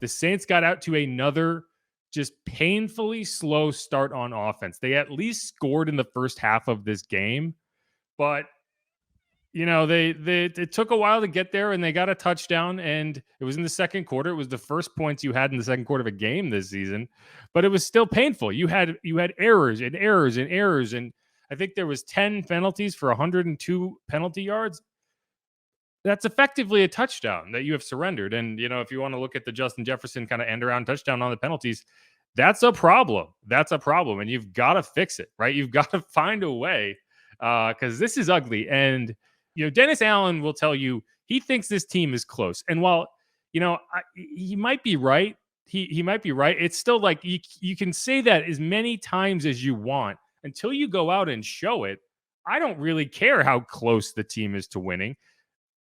the Saints got out to another just painfully slow start on offense. They at least scored in the first half of this game, but it took a while to get there, and they got a touchdown, and it was in the second quarter. It was the first points you had in the second quarter of a game this season, but it was still painful. You had errors and errors and errors, and I think there was 10 penalties for 102 penalty yards. That's effectively a touchdown that you have surrendered. And, if you want to look at the Justin Jefferson kind of end around touchdown on the penalties, that's a problem. That's a problem, and you've got to fix it, right? You've got to find a way because this is ugly. And Dennis Allen will tell you he thinks this team is close. And while, he might be right, he might be right. It's still like you can say that as many times as you want until you go out and show it. I don't really care how close the team is to winning.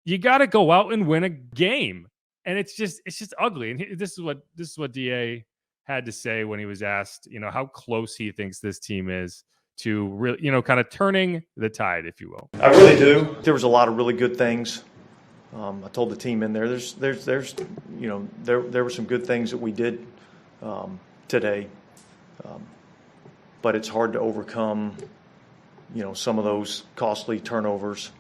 You got to go out and win a game. And it's just ugly. And this is what DA had to say when he was asked, how close he thinks this team is to really, kind of turning the tide, if you will. I really do. There was a lot of really good things. I told the team in there, there were some good things that we did today, but it's hard to overcome, some of those costly turnovers.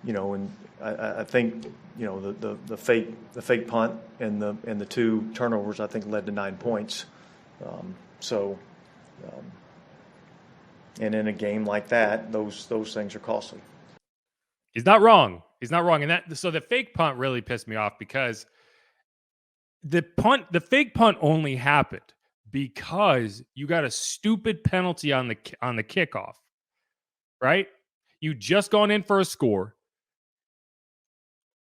And I think, the fake punt and the two turnovers I think led to 9 points. And in a game like that, those things are costly. He's not wrong. And so the fake punt really pissed me off because the fake punt only happened because you got a stupid penalty on the kickoff, right? You just gone in for a score.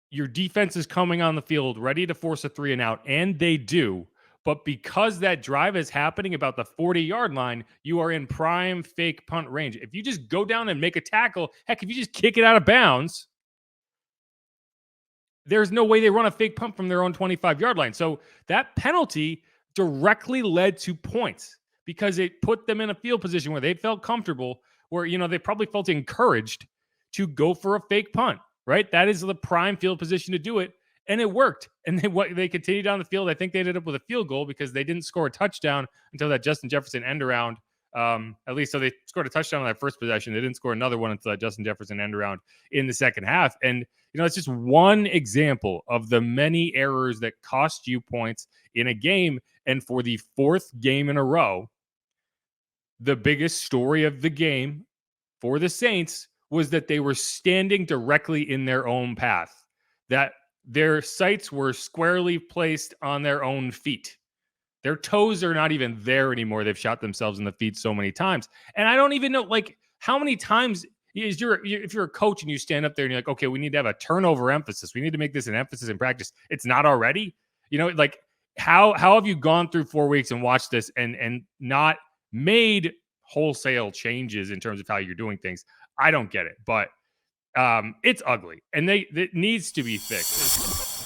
Your defense is coming on the field ready to force a 3 and out, and they do. But because that drive is happening about the 40-yard line, you are in prime fake punt range. If you just go down and make a tackle, heck, if you just kick it out of bounds, there's no way they run a fake punt from their own 25-yard line. So that penalty directly led to points because it put them in a field position where they felt comfortable, where, they probably felt encouraged to go for a fake punt, right? That is the prime field position to do it. And it worked. And they continued down the field. I think they ended up with a field goal because they didn't score a touchdown until that Justin Jefferson end around. At least, so they scored a touchdown on that first possession. They didn't score another one until that Justin Jefferson end around in the second half. And, it's just one example of the many errors that cost you points in a game. And for the fourth game in a row, the biggest story of the game for the Saints was that they were standing directly in their own path, that their sights were squarely placed on their own feet. Their toes are not even there anymore. They've shot themselves in the feet so many times. And I don't even know, how many times if you're a coach and you stand up there and you're like, okay, we need to have a turnover emphasis. We need to make this an emphasis in practice. It's not already, how have you gone through 4 weeks and watched this and not made wholesale changes in terms of how you're doing things? I don't get it, but it's ugly and it needs to be fixed.